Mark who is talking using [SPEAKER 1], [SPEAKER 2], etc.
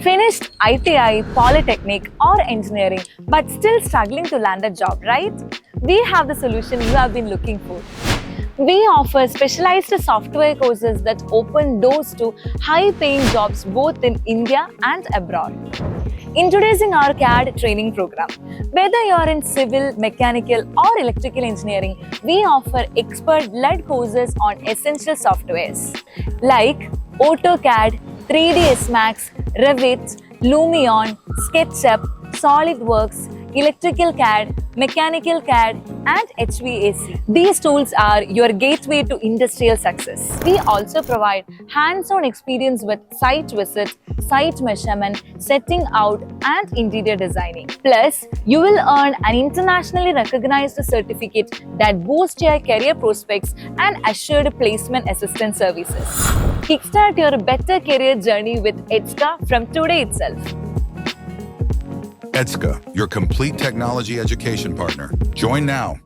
[SPEAKER 1] Finished ITI, Polytechnic or engineering but still struggling to land a job, right? We have the solution you have been looking for. We offer specialized software courses that open doors to high-paying jobs both in India and abroad. Introducing our CAD training program. Whether you're in civil, mechanical or electrical engineering, we offer expert-led courses on essential softwares like AutoCAD, 3ds Max, Revit, Lumion, SketchUp, SolidWorks, Electrical CAD, Mechanical CAD and HVAC. These tools are your gateway to industrial success. We also provide hands-on experience with site visit, site measurement, setting out and interior designing. Plus, you will earn an internationally recognized certificate that boosts your career prospects and assured placement assistance services. Kickstart your better career journey with Edsca from today itself.
[SPEAKER 2] Edsca, your complete technology education partner. Join now.